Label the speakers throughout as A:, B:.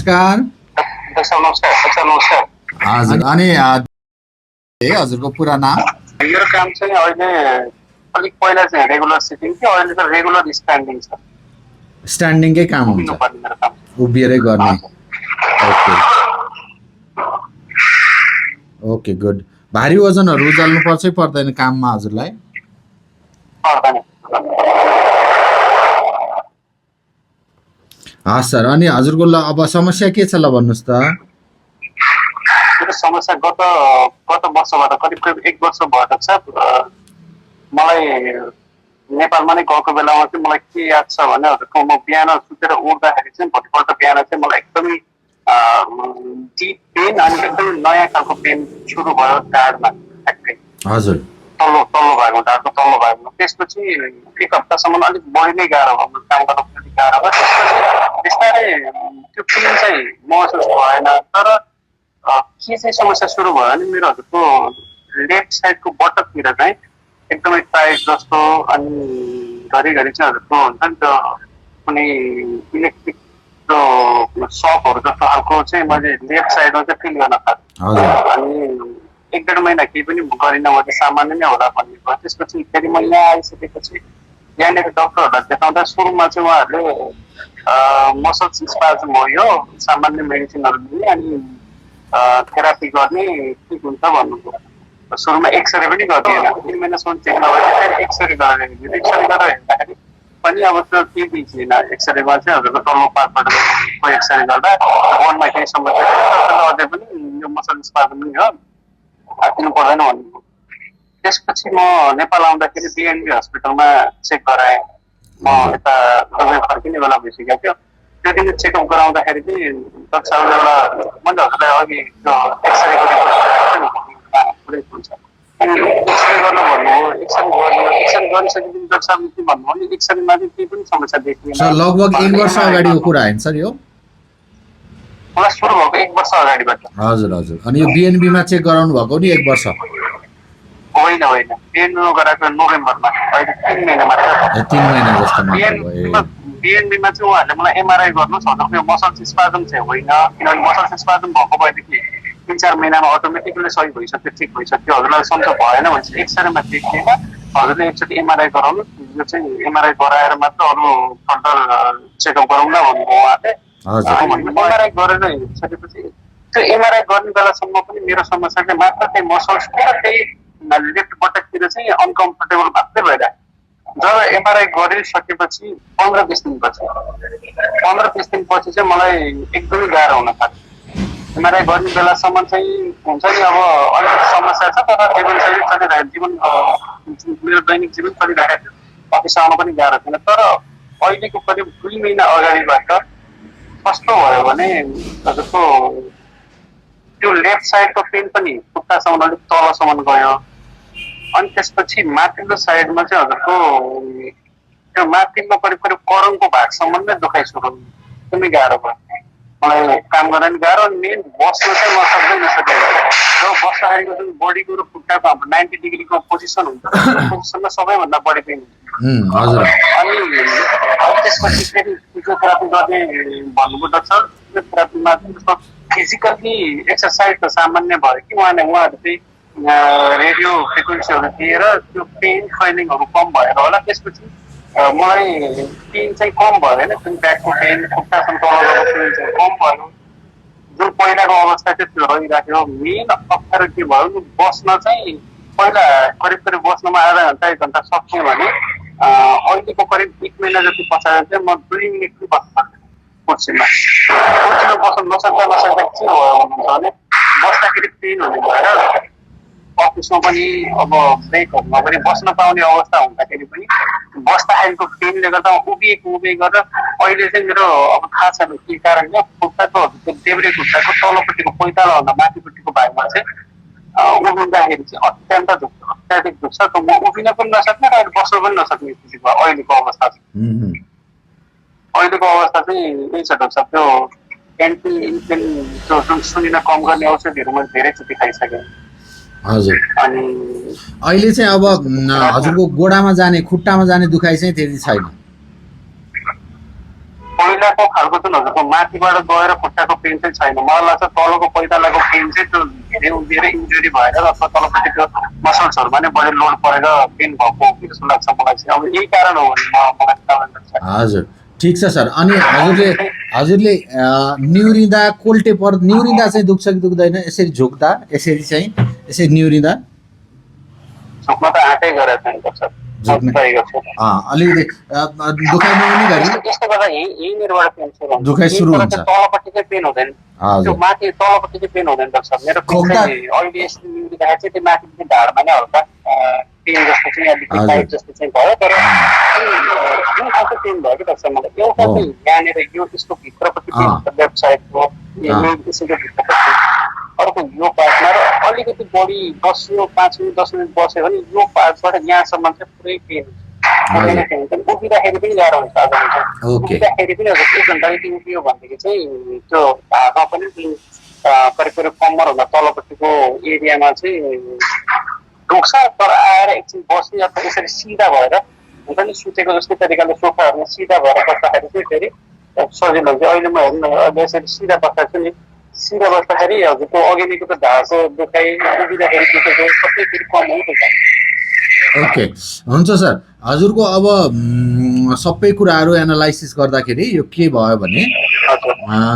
A: नमस्कार।
B: नमस्कार। अच्छा नमस्कार।
A: हजुर अनि हजुरको पुरा नाम?
B: मेरो काम चाहिँ अहिले अलिक पहिला चाहिँ रेगुलर सिटिङ थियो, अहिले त रेगुलर स्ट्यान्डिङ छ।
A: स्ट्यान्डिङकै काम हुन्छ,
B: उभिनुपर्ने मेरो काम।
A: उभिएरै गर्ने। Okay okay good. भारी वजनहरू उचाल्नु पर्छ पर्दैन काममा हजुरलाई?
B: पर्दैन।
A: हस् सर, अनि हजुरको ल अब समस्या के छ ल भन्नुहोस् त?
B: मेरो समस्या गत वर्षबाट करिब 1 वर्ष भयो छ। मलाई नेपालमा नै गएको बेलामा चाहिँ मलाई के याद छ भने म बिहान सुतेर उठ्दाखेरि चाहिँ भोलिपल्ट बिहान चाहिँ मलाई एकदमै डिप पेन अनि एकदमै नयाँ खालको पेन सुरु भयो ढाडमा।
A: हजुर,
B: तल्लो भागमा, ढाडको तल्लो भागमा। त्यसपछि 1 हप्तासम्म अलिक बढी नै गाह्रो भयो, काम गर्न पनि गाह्रो भयो। त्यसपछि बिस्तारै त्यो पेन चाहिँ महसुस भएन। तर के चाहिँ समस्या सुरु भयो भने मेरो हजुरको लेफ्ट साइडको बटकतिर चाहिँ एकदमै टाइट जस्तो, अनि घरिघरि चाहिँ हजुरको हुन्छ नि त्यो कुनै इलेक्ट्रिक त्यो सपहरू जस्तो खालको चाहिँ मैले लेफ्ट साइडमा चाहिँ फिल गर्न थालेँ। अनि 1-1.5 महिना केही पनि गरिनँ, म चाहिँ सामान्य नै होला भन्ने भयो। त्यसपछि फेरि म यहाँ आइसकेपछि यहाँनिर डक्टरहरूलाई देखाउँदा सुरुमा चाहिँ उहाँहरूले मसल्स स्पाज्म हो यो, सामान्य मेडिसिनहरू दिने अनि थेरापी गर्ने, ठिक हुन्छ भन्नुभयो। सुरुमा एक्सरे पनि गरिदिएन, 3 महिनासम्म चेक नभए फेरि एक्सरे गरेर हेर्नु। एक्सरे गरेर हेर्दाखेरि पनि अब त्यो केही देखिएन। एक्सरेमा चाहिँ हजुरको तल्लो पार्टबाट एक्सरे गर्दा बोनमा केही समस्या थियो, अझै पनि यो मसल स्पाज्म नै हो, हातिनु पर्दैन भन्नुभयो। त्यसपछि म नेपाल आउँदाखेरि बिएनबी हस्पिटलमा चेक गराएँ। म यता दबाई फर्किने बेला भइसकेको थियो। त्यो दिन चेकअप गराउँदाखेरि चाहिँ डाक्टर साहबले एउटा मैले हजुरलाई अघि त्यो एक्सरे गरेको हुन्छ अनि एक्सरे गर्नु भन्नुभयो। एक्सरे गरिसकेपछि डाक्टर साहबले के भन्नुभयो भने एक्सरेमा चाहिँ केही पनि समस्या देखिएन।
A: सर लगभग 1 वर्ष अगाडिको कुरा होइन सर यो?
B: मलाई सुरु भएको 1 वर्ष अगाडिबाट।
A: हजुर हजुर। अनि यो बिएनबीमा चेक गराउनु भएको नि 1 वर्ष?
B: होइन, बिएनबीमा गराएको नोभेम्बरमा, अहिले 3 महिना मात्र।
A: 3 महिना जस्तो मात्र।
B: बिएनबीमा चाहिँ उहाँहरूले मलाई एमआरआई गर्नुहोस् भन्नु, मसल्स स्पाज्म चाहिँ होइन, किनभने मसल्स स्पाज्म भएको भएदेखि 3-4 महिनामा अटोमेटिकली सही भइसक्यो, ठिक भइसक्यो। हजुरलाई सन्चो भएन भने चाहिँ एक्सरेमा देखिएन, हजुरले एकचोटि एमआरआई गराउनु, यो चाहिँ एमआरआई गराएर मात्र अरू फर्दर चेकअप गराउँला भन्नुभयो उहाँले। एमआरआई गरेर हेरिसकेपछि त्यो एमआरआई गर्ने बेलासम्म पनि मेरो समस्या चाहिँ मात्र त्यही मसल्सको र त्यही लेफ्ट बटकतिर चाहिँ अनकम्फर्टेबल मात्रै भइरहेको। जब एमआरआई गरिसकेपछि 15-20 दिनपछि चाहिँ मलाई एकदमै गाह्रो हुन थाल्यो। एमआरआई गर्ने बेलासम्म चाहिँ हुन्छ नि अब अलिकति समस्या छ, तर जीवनशैली चलिरहेको, जीवन मेरो दैनिक जीवन चलिरहेको थियो, अफिस आउन पनि गाह्रो थिएन। तर अहिलेको करिब 2 महिना अगाडिबाट कस्तो भयो भने हजुरको त्यो लेफ्ट साइडको पेन पनि खुट्टासम्म अलिक तलसम्म गयो। अनि त्यसपछि माथिल्लो साइडमा चाहिँ हजुरको त्यो माथिल्लो करिब करङको भागसम्म नै दुखाइ सुरु, एकदमै गाह्रो भयो। मलाई काम गर्न पनि गाह्रो, अनि मेन बस्न चाहिँ म सक्दै नसकेँ। जब बस्दाखेरिको जुन बडीको र खुट्टाको हाम्रो 90 डिग्रीको पोजिसन हुन्छ, त्यो पोजिसनमा सबैभन्दा बढी पेन हुन्छ। अनि त्यसपछि फेरि फिजियोथेरापी गर्ने भन्नुभयो डाक्टर। फिजियोथेरापीमा चाहिँ जस्तो फिजिकल्ली एक्सर्साइज त सामान्य भयो कि उहाँहरू चाहिँ रेडियो फ्रिक्वेन्सीहरू दिएर त्यो पेन फाइलिङहरू कम भएर होला। त्यसपछि मलाई पेन चाहिँ कम भयो होइन, जुन ब्याकको पेन, खुट्टासम्म तलको पेन चाहिँ कम भयो। जुन पहिलाको अवस्था चाहिँ त्यो रहिराख्यो। मेन अप्ठ्यारो के भयो, बस्न चाहिँ पहिला करिब बस्नमा आधा घन्टा 1 घन्टा सक्थेँ भने अहिलेको करिब 1 महिना जति पछाडि चाहिँ म 2 मिनट पनि बस्न सक्थेँ कुर्सीमा बस्न नसक्दा के भयो भन्नुहुन्छ भने बस्दाखेरि पेन हुने भएर अफिसमा पनि अब ब्रेकहरूमा पनि बस्न पाउने अवस्था हुँदाखेरि पनि बस्दाखेरिको पेनले गर्दा उभिएको गरेर अहिले चाहिँ मेरो अब थाहा छैन के कारणले खुट्टाको देब्रे खुट्टाको तलपट्टिको पैतालाभन्दा माथिपट्टिको भागमा चाहिँ उभिँदाखेरि चाहिँ अत्यन्त दुख्छ, अत्याधिक दुख्छ। त म उभिन पनि नसक्ने र बस्न पनि नसक्ने स्थिति भयो अहिलेको अवस्था चाहिँ। अहिलेको अवस्था चाहिँ यही छ डाक्टर साहब। त्यो एन्टी इन्फ्लेन त्यो जुन सुनिन कम गर्ने औषधिहरू मैले धेरैचोटि खाइसकेँ।
A: हजुर। अनि अहिले चाहिँ अब हजुरको गोडामा जाने, खुट्टामा जाने दुखाइ चाहिँ त्यति छैन?
B: पहिला पहिलाको खालको जुन हजुरको माथिबाट गएर खुट्टाको पेन चाहिँ छैन। मलाई लाग्छ तलको पैतालाको पेन चाहिँ त्यो धेरै इन्जुरी भएर अथवा तलपट्टि त्यो मसल्सहरूमा नै बढी लोड परेर पेन भएको हो कि जस्तो लाग्छ मलाई चाहिँ। अब यही कारण हो भने मलाई थाहा भएन।
A: हजुर ठिक छ सर। अनि हजुरले निहुरिँदा निहुरिँदा चाहिँ दुख्छ कि दुख्दैन? यसरी झुक्दा यसरी चाहिँ यसरी निहुरिँदा
B: झुक्न त आँटै गरेको छैन सर।
A: अलिकति दुखाइ नहुने गरी
B: यस्तो गर्दा यहीँनिरबाट पेन सुरु हुन्छ।
A: दुखाइ सुरु हुन्छ।
B: तलपट्टि चाहिँ पेन हुँदैन, त्यो माथि तलपट्टि चाहिँ पेन हुँदैन सर। मेरो पेन चाहिँ अहिले यसरी निहुरिँदाखेरि चाहिँ त्यो माथि ढाडमा नै हल्का पेन जस्तो चाहिँ अलिकति टाइट जस्तो चाहिँ भयो। तर जुन खालको पेन भयो कि डाक्टर मलाई एउटा चाहिँ यहाँनिर यो यसको भित्रपट्टि पेन हुन्छ, लेफ्ट साइडको यसको भित्रपट्टि। अर्को यो पार्टमा र अलिकति बढी बस्यो 5 मिनट 10 मिनट बस्यो भने यो पार्टबाट यहाँसम्म चाहिँ पुरै पेन हुन्छ। उभिँदाखेरि पनि गाह्रो हुन्छ। आज उभिँदाखेरि पनि अब 1 घन्टा यति उभियो भनेदेखि चाहिँ त्यो ढाडमा पनि करिब करिब कम्मरभन्दा तलपट्टिको एरियामा चाहिँ दुख्छ। तर आएर एकछिन बस्ने अथवा यसरी सिधा भएर हुन्छ नि सुतेको जस्तै तरिकाले सोफाहरूमा सिधा भएर बस्दाखेरि चाहिँ फेरि सजिलो हुन्छ। अहिले म हेर्नु अहिले यसरी सिधा बस्दा छु नि, सिधा बस्दाखेरि हजुरको अघिनिको त ढाडको दुखाइ उभिँदाखेरि दुखेको सबै फेरि कम हुन्छ।
A: ओके हुन्छ सर। हजुरको अब सबै कुराहरू एनालाइसिस गर्दाखेरि यो के भयो भने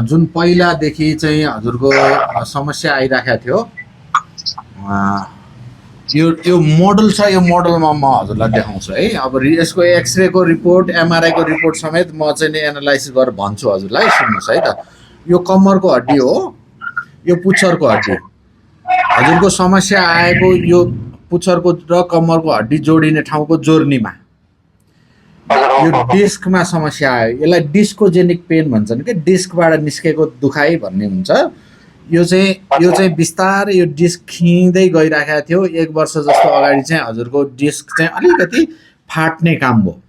A: जुन पहिलादेखि चाहिँ हजुरको समस्या आइराखेको थियो यो मोडल छ। यो मोडलमा म हजुरलाई देखाउँछु है। अब यसको एक्सरे को रिपोर्ट एमआरआई को रिपोर्ट समेत म चाहिँ एनालाइसिस गरेर भन्छु हजुरलाई। सुन्नुहोस् है त, यो कम्मरको हड्डी हो, यो पुच्छरको हड्डी। हजुरको समस्या आएको यो पुच्छरको र कम्मरको हड्डी जोडिने ठाउँको जोर्नीमा यो डिस्कमा समस्या आयो। यसलाई डिस्कोजेनिक पेन भन्छन् कि डिस्कबाट निस्केको दुखाइ भन्ने हुन्छ। यो चाहिँ बिस्तारै यो डिस्क खिँदै गइराखेको थियो। 1 वर्ष जस्तो अगाडि चाहिँ हजुरको डिस्क चाहिँ अलिकति फाट्ने काम भयो।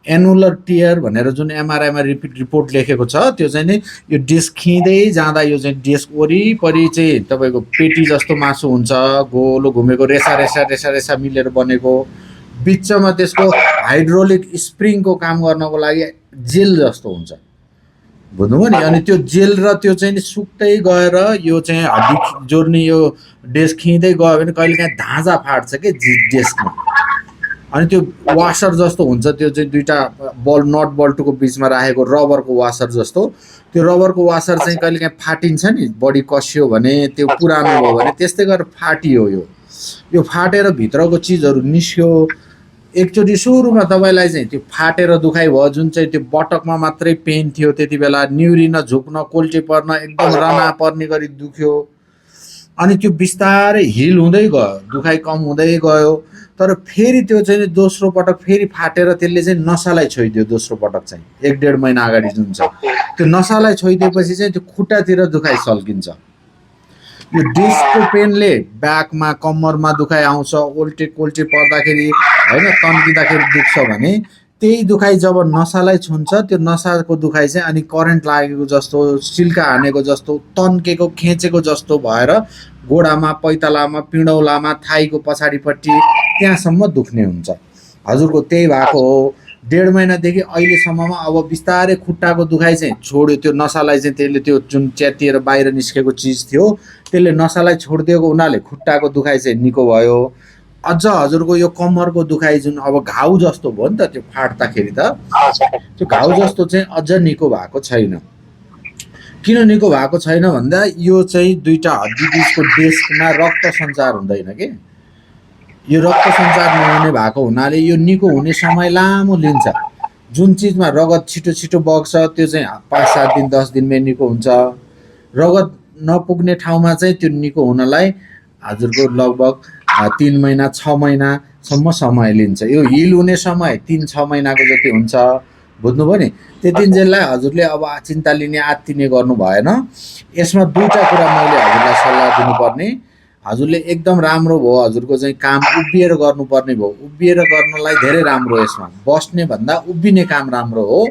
A: एनुलर टियर भनेर जुन एमआरआईमा रिपोर्ट लेखेको छ त्यो चाहिँ नि यो डिस्क खिँदै जाँदा यो चाहिँ डिस्क वरिपरि चाहिँ तपाईँको पेटी जस्तो मासु हुन्छ, गोलो घुमेको रेसा रेसा रेसा रेसा मिलेर बनेको। बिचमा त्यसको हाइड्रोलिक स्प्रिङको काम गर्नको लागि जेल जस्तो हुन्छ, बुझ्नुभयो नि। अनि त्यो जेल र त्यो चाहिँ नि सुक्दै गएर यो चाहिँ हड्डी जोड्ने यो डिस्क खिँदै गयो भने कहिलेकाहीँ धाँजा फाट्छ कि डिस्कमा। अनि त्यो वासर जस्तो हुन्छ, त्यो चाहिँ दुईटा बल नट बल्टुको बिचमा राखेको रबरको वासर जस्तो। त्यो रबरको वासर चाहिँ कहिलेकाहीँ फाटिन्छ नि, बडी कसियो भने, त्यो पुरानो भयो भने त्यस्तै गरेर फाटियो। यो फाटेर भित्रको चिजहरू निस्क्यो। एकचोटि सुरुमा तपाईँलाई चाहिँ त्यो फाटेर दुखाइ भयो, जुन चाहिँ त्यो बटकमा मात्रै पेन थियो त्यति बेला, निहुरिन झुक्न कोल्टे पर्न एकदम रना पर्ने गरी दुख्यो। अनि त्यो बिस्तारै हिल हुँदै गयो, दुखाइ कम हुँदै गयो। तर फेरि त्यो चाहिँ दोस्रो पटक फेरि फाटेर त्यसले चाहिँ नसालाई छोइदियो। दोस्रो पटक चाहिँ 1-1.5 महिना अगाडि जुन छ त्यो नसालाई छोइदिएपछि चाहिँ त्यो खुट्टातिर दुखाइ सल्किन्छ। यो डिस्कको पेनले ब्याकमा कम्मरमा दुखाइ आउँछ, कोल्टे पर्दाखेरि होइन, तन्किँदाखेरि दुख्छ भने त्यही दुखाइ जब नसालाई छुन्छ त्यो नसाको दुखाइ चाहिँ अनि करेन्ट लागेको जस्तो, सिल्का हानेको जस्तो, तन्केको खिचेको जस्तो भएर गोडामा, पैतालामा, पिँडौलामा, थाइको पछाडिपट्टि त्यहाँसम्म दुख्ने हुन्छ। हजुरको त्यही भएको हो। 1.5 महिनादेखि अहिलेसम्ममा अब बिस्तारै खुट्टाको दुखाइ चाहिँ छोड्यो। त्यो नसालाई चाहिँ त्यसले त्यो जुन च्यातिएर बाहिर निस्केको चिज थियो त्यसले नसालाई छोडिदिएको हुनाले खुट्टाको दुखाइ चाहिँ निको भयो। अझ हजुरको यो कम्मरको दुखाइ जुन अब घाउ जस्तो भयो नि त, त्यो फाट्दाखेरि त त्यो घाउ जस्तो चाहिँ अझ निको भएको छैन। किन निको भएको छैन भन्दा यो चाहिँ दुईटा हड्डी बिचको डिस्कमा रक्त सञ्चार हुँदैन कि। यो रक्त सञ्चार नहुने भएको हुनाले यो निको हुने समय लामो लिन्छ। जुन चिजमा रगत छिटो छिटो बग्छ त्यो चाहिँ 5-7 दिन 10 दिनमै निको हुन्छ। रगत नपुग्ने ठाउँमा चाहिँ त्यो निको हुनलाई हजुरको लगभग 3 महिना 6 महिनासम्म समय लिन्छ। यो हिल हुने समय 3-6 महिनाको जति हुन्छ, बुझ्नुभयो नि। त्यतिन्जेललाई हजुरले अब चिन्ता लिने आत्तिने गर्नु भएन। यसमा दुईटा कुरा मैले हजुरलाई सल्लाह दिनुपर्ने। हजुरले एकदम राम्रो भयो, हजुरको चाहिँ काम उभिएर गर्नुपर्ने भयो। उभिएर गर्नलाई धेरै राम्रो, यसमा बस्ने भन्दा उभिने काम राम्रो हो।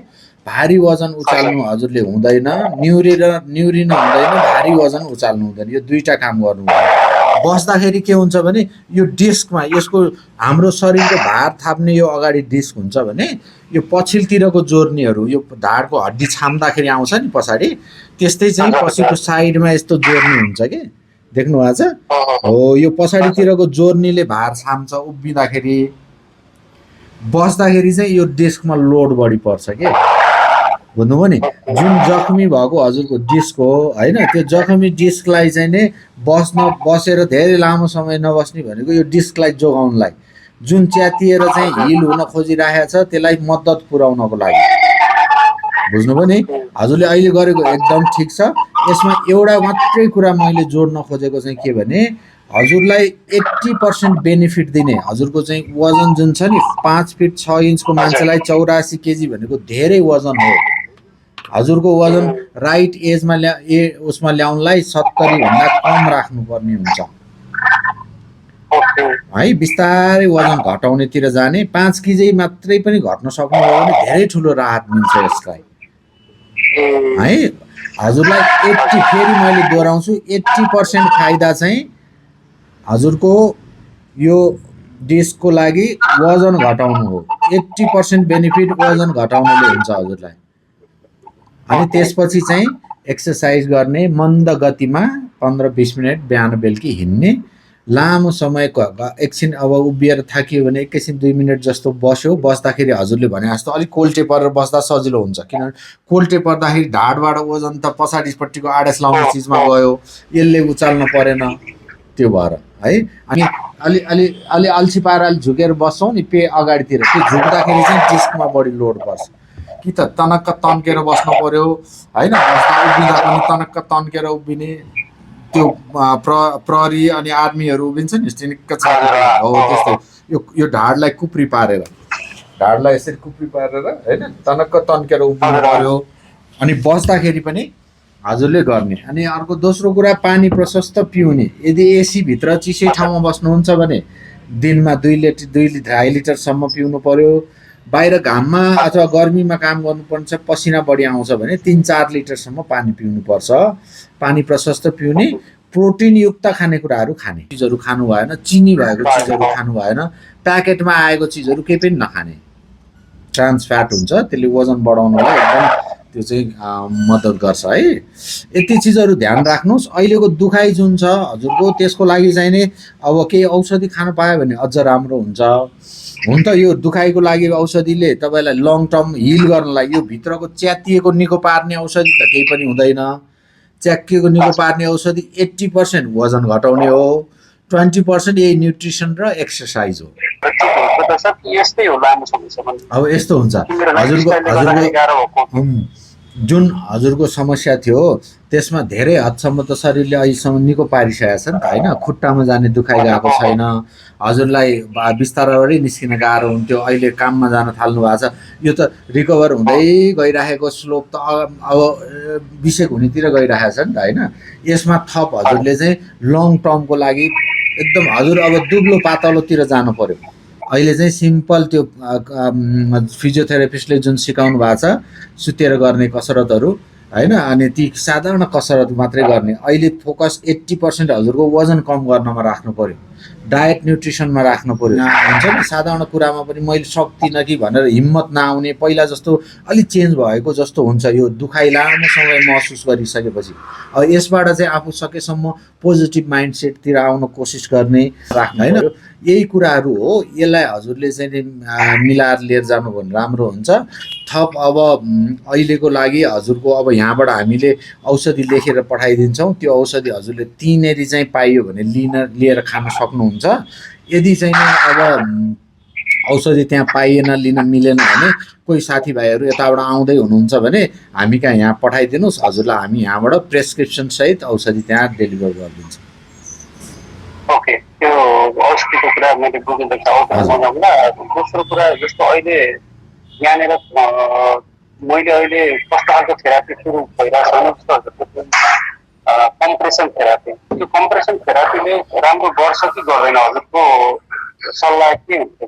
A: भारी वजन उचाल्नु हजुरले हुँदैन, निहुरिन हुँदैन, भारी वजन उचाल्नु हुँदैन। यो दुईटा काम गर्नु भयो। बस्दाखेरि के हुन्छ भने यो डिस्कमा यसको हाम्रो शरीरको भार थाप्ने यो अगाडि डिस्क हुन्छ भने यो पछिल्लोतिरको जोर्नीहरू यो ढाडको हड्डी छाम्दाखेरि आउँछ नि पछाडि त्यस्तै चाहिँ पछिको साइडमा यस्तो जोर्नी हुन्छ कि देख्नु भएको छ हो यो पछाडितिरको जोर्नीले भार छाम्छ उभिँदाखेरि बस्दाखेरि चाहिँ यो डिस्कमा लोड बढी पर्छ के बुझ्नुभयो नि जुन जख्मी भएको हजुरको डिस्क हो होइन त्यो जख्मी डिस्कलाई चाहिँ नै बसेर धेरै लामो समय नबस्ने भनेको यो डिस्कलाई जोगाउनलाई जुन च्यातिएर चाहिँ हिल हुन खोजिरहेको छ त्यसलाई मद्दत पुर्याउनको लागि बुझ्नुभयो नि हजुरले अहिले गरेको एकदम ठिक छ यसमा एउटा मात्रै कुरा मैले जोड्न खोजेको चाहिँ के भने हजुरलाई 80% बेनिफिट दिने हजुरको चाहिँ वजन जुन छ नि 5 फिट 6 इन्चको मान्छेलाई 84 केजी भनेको धेरै वजन हो हजुरको वजन राइट एजमा उसमा ल्याउनलाई 70 भन्दा कम राख्नुपर्ने हुन्छ है बिस्तारै वजन घटाउनेतिर जाने 5 केजी मात्रै पनि घट्न सक्नुभयो भने धेरै ठुलो राहत मिल्छ यसलाई है हजुरलाई 80 फेरि मैले दोहोऱ्याउँछु 80% फाइदा चाहिँ हजुरको यो डिस्कको लागि वजन घटाउनु हो 80% बेनिफिट वजन घटाउनुले हुन्छ हजुरलाई अनि त्यसपछि चाहिँ एक्सर्साइज गर्ने मन्द गतिमा 15-20 मिनट बिहान बेलुकी हिँड्ने लामो समयको एकछिन अब उभिएर थाकियो भने एकैछिन 2 मिनट जस्तो बस्दाखेरि हजुरले भने जस्तो अलिक कोल्टे परेर बस्दा सजिलो हुन्छ किनभने कोल्टे पर्दाखेरि ढाडबाट वजन त पछाडिपट्टिको आडेस लाउने चिजमा गयो यसले उचाल्न परेन त्यो भएर है अनि अलि अल्छी पारेर अलि झुकेर बस्छौँ नि पे अगाडितिर त्यो झुक्दाखेरि चाहिँ डिस्कमा बढी लोड पर्छ कि त तनक्क तन्केर बस्नु पर्यो होइन बस्दा उभिँदा पनि तनक्क तन्केर उभिने त्यो प्रहरी अनि आर्मीहरू उभिन्छ नि टिनिक्क छाडेर हो त्यस्तै यो ढाडलाई कुप्री पारेर ढाडलाई यसरी कुप्री पारेर होइन तनक्क तन्केर उभिनु पर्यो अनि बस्दाखेरि पनि हजुरले गर्ने अनि अर्को दोस्रो कुरा पानी प्रशस्त पिउने यदि एसी भित्र चिसै ठाउँमा बस्नुहुन्छ भने दिनमा 2.5 लिटरसम्म पिउनु पर्यो बाहिर घाममा अथवा गर्मीमा काम गर्नुपर्छ पसिना बढी आउँछ भने 3-4 लिटरसम्म पानी पिउनुपर्छ पानी प्रशस्त पिउने प्रोटिनयुक्त खानेकुराहरू खाने चिजहरू खानु भएन चिनी भएको चिजहरू खानु भएन प्याकेटमा आएको चिजहरू केही पनि नखाने ट्रान्स फ्याट हुन्छ त्यसले वजन बढाउनलाई एकदम त्यो चाहिँ मद्दत गर्छ है यति चिजहरू ध्यान राख्नुहोस् अहिलेको दुखाइ जुन छ हजुरको त्यसको लागि चाहिँ नि अब केही औषधि खान पायो भने अझ राम्रो हुन्छ हुन त यो दुखाइको लागि औषधिले तपाईँलाई लङ टर्म हिल गर्नलाई यो भित्रको च्यातिएको निको पार्ने औषधि त केही पनि हुँदैन च्यातिएको निको पार्ने औषधि 80% वजन घटाउने हो 20% यही न्युट्रिसन र एक्सर्साइज हो अब यस्तो हुन्छ हजुरको जुन हजुरको समस्या थियो त्यसमा धेरै हदसम्म त शरीरले अहिलेसम्म निको पारिसकेको छ नि त होइन खुट्टामा जाने दुखाइ गएको छैन हजुरलाई बिस्तारबाटै निस्किन गाह्रो हुन्थ्यो अहिले काममा जान थाल्नु भएको छ यो त रिकभर हुँदै गइरहेको स्लोप त अब बिसेक हुनेतिर गइरहेको छ नि त होइन यसमा थप हजुरले चाहिँ लङ टर्मको लागि एकदम हजुर अब दुब्लो पातलोतिर जानु पर्यो अहिले चाहिँ सिम्पल त्यो फिजियोथेरापिस्टले जुन सिकाउनु भएको छ सुतेर गर्ने कसरतहरू होइन अनि ती साधारण कसरत मात्रै गर्ने अहिले फोकस 80% हजुरको वजन कम गर्नमा राख्नु पर्यो डायट न्युट्रिसनमा राख्नु पर्यो हुन्छ नि साधारण कुरामा पनि मैले सक्दिनँ कि भनेर हिम्मत नआउने पहिला जस्तो अलिक चेन्ज भएको जस्तो हुन्छ यो दुखाइ लामो समय महसुस गरिसकेपछि अब यसबाट चाहिँ आफू सकेसम्म पोजिटिभ माइन्डसेटतिर आउन कोसिस गर्ने राख्नु होइन यही कुराहरू हो यसलाई हजुरले चाहिँ मिलाएर लिएर जानु भने राम्रो हुन्छ थप अब अहिलेको लागि हजुरको अब यहाँबाट हामीले औषधि लेखेर पठाइदिन्छौँ त्यो औषधि हजुरले तीनेरी चाहिँ पाइयो भने लिएर खान सक्नुहुन्छ यदि चाहिँ अब औषधि त्यहाँ पाइएन लिन मिलेन भने कोही साथीभाइहरू यताबाट आउँदै हुनुहुन्छ भने हामी कहाँ यहाँ पठाइदिनुहोस् हजुरलाई हामी यहाँबाट प्रेसक्रिप्सन सहित औषधि त्यहाँ डेलिभर गरिदिन्छौँ
B: ओके त्यो औषधिको कुरा मैले बुझ्दैछ दोस्रो कुरा जस्तो अहिले यहाँनिर मैले अहिले कस्तो खालको थेरापी सुरु भइरहेको छ कम्प्रेसन थेरापी त्यो कम्प्रेसन थेरापीले राम्रो गर्छ कि गर्दैन हजुरको सल्लाह के हुन्छ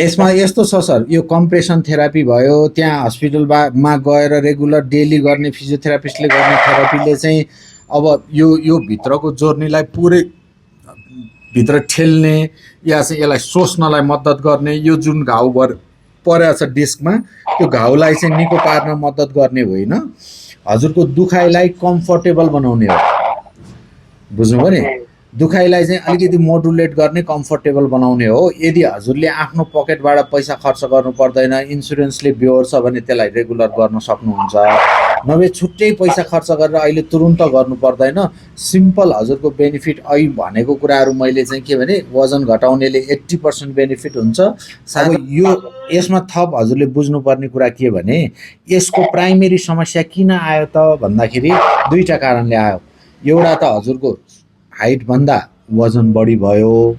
A: यसमा यस्तो छ सर यो कम्प्रेसन थेरापी भयो त्यहाँ हस्पिटलमा गएर रेगुलर डेली गर्ने फिजियोथेरापिस्टले गर्ने थेरापीले चाहिँ अब यो भित्रको जोर्नीलाई पुरै भित्र ठेल्ने या चाहिँ यसलाई सोच्नलाई मद्दत गर्ने, यो जुन घाउ परेको छ डिस्कमा त्यो घाउलाई चाहिँ निको पार्न मद्दत गर्ने होइन, हजुरको दुखाइलाई कम्फर्टेबल बनाउने हो। बुझ्नुभयो नि? दुखाइलाई चाहिँ अलिकति मोडुलेट गर्ने, कम्फर्टेबल बनाउने हो। यदि हजुरले आफ्नो पकेटबाट पैसा खर्च गर्नु पर्दैन, इन्सुरेन्सले बेहोर्छ भने त्यसलाई रेगुलर गर्न सक्नुहुन्छ। नभए छुट्टै पैसा खर्च गरेर अहिले तुरुन्त गर्नु पर्दैन। सिम्पल हजुरको बेनिफिट अहिले भनेको कुराहरू मैले चाहिँ के भने वजन घटाउनेले 80% बेनिफिट हुन्छ। अब यसमा थप हजुरले बुझ्नुपर्ने कुरा के भने यसको प्राइमेरी समस्या किन आयो त भन्दाखेरि दुईटा कारणले आयो। एउटा त हजुरको हाइट भन्दा वजन बढी भयो।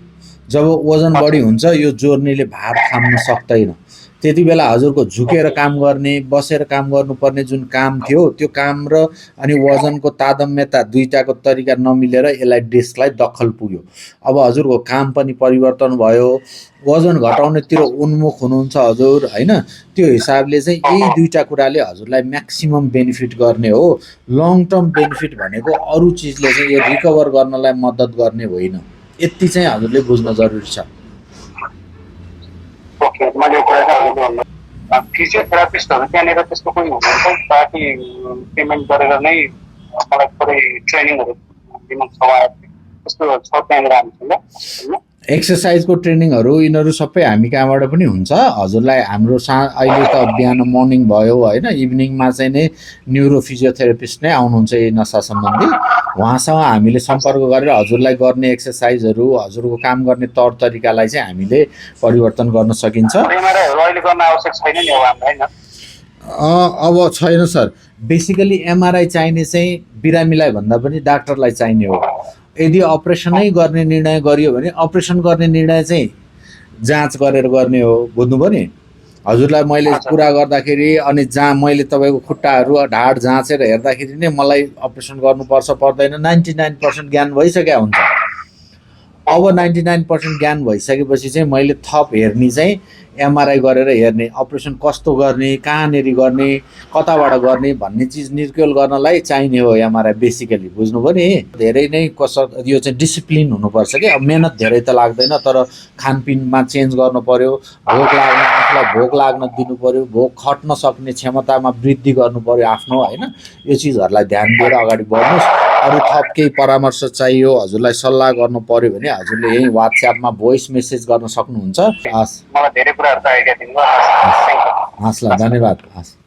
A: जब वजन बढी हुन्छ यो जोर्नीले भार थाम्न सक्दैन। त्यति बेला हजुरको झुकेर काम गर्ने, बसेर काम गर्नुपर्ने जुन काम थियो त्यो काम र अनि वजनको तादम्यता दुईटाको तरिका नमिलेर यसलाई डिस्कलाई दखल पुग्यो। अब हजुरको काम पनि परिवर्तन भयो, वजन घटाउनेतिर उन्मुख हुनुहुन्छ हजुर हैन। त्यो हिसाबले चाहिँ यही दुईटा कुराले हजुरलाई म्याक्सिमम बेनिफिट गर्ने हो। लङ टर्म बेनिफिट भनेको अरू चिजले चाहिँ यो रिकभर गर्नलाई मद्दत गर्ने होइन। यति चाहिँ हजुरले बुझ्न जरुरी छ।
B: ओके, मैले यो कुरा चाहिँ हजुरले भन्नु फिजियोथेरापिस्टहरू त्यहाँनिर त्यस्तो कोही हुनुहुन्छ ताकि पेमेन्ट गरेर नै मलाई थोरै ट्रेनिङहरू दिनु छ त्यस्तो छ त्यहाँनिर हामीसँग?
A: एक्सर्साइजको ट्रेनिङहरू यिनीहरू सबै हामी कहाँबाट पनि हुन्छ। हजुरलाई हाम्रो अहिले त बिहान मर्निङ भयो होइन, इभिनिङमा चाहिँ नै न्युरो फिजियोथेरापिस्ट नै आउनुहुन्छ यही नसा सम्बन्धी। उहाँसँग हामीले सम्पर्क गरेर हजुरलाई गर्ने एक्सर्साइजहरू, हजुरको काम गर्ने तौर तरिकालाई चाहिँ हामीले परिवर्तन गर्न सकिन्छ। अब छैन सर। बेसिकली एमआरआई चाहिने चाहिँ बिरामीलाई भन्दा पनि डाक्टरलाई चाहिने हो। यदि अपरेसनै गर्ने निर्णय गरियो भने अपरेसन गर्ने निर्णय चाहिँ जाँच गरेर गर्ने हो। बुझ्नुभयो नि? हजुरलाई मैले कुरा गर्दाखेरि अनि जहाँ मैले तपाईँको खुट्टाहरू ढाड जाँचेर हेर्दाखेरि नै मलाई अपरेसन गर्नुपर्छ पर्दैन 99% ज्ञान भइसक्यो हुन्छ। अब 99% ज्ञान भइसकेपछि चाहिँ मैले थप हेर्ने चाहिँ एमआरआई गरेर हेर्ने, अपरेसन कस्तो गर्ने, कहाँनेरि गर्ने, कताबाट गर्ने भन्ने चिज निर्क्युल गर्नलाई चाहिने हो एमआरआई बेसिकली। बुझ्नुभयो नि? धेरै नै कसरत, यो चाहिँ डिसिप्लिन हुनुपर्छ कि। अब मेहनत धेरै त लाग्दैन तर खानपिनमा चेन्ज गर्नु पर्यो, आफूलाई भोक लाग्न दिनु पर्यो, भोक खट्न सक्ने क्षमतामा वृद्धि गर्नु पर्यो आफ्नो होइन। यो चिजहरूलाई ध्यान दिएर अगाडि बढ्नुहोस्। अरू थप केही परामर्श चाहियो, हजुरलाई सल्लाह गर्नु पर्यो भने हजुरले यही वाट्सएपमा भोइस मेसेज गर्न सक्नुहुन्छ। हस्,
B: मलाई धेरै कुराहरुको आइडिया दिनुभयो।
A: हस् ल, धन्यवाद। हस्।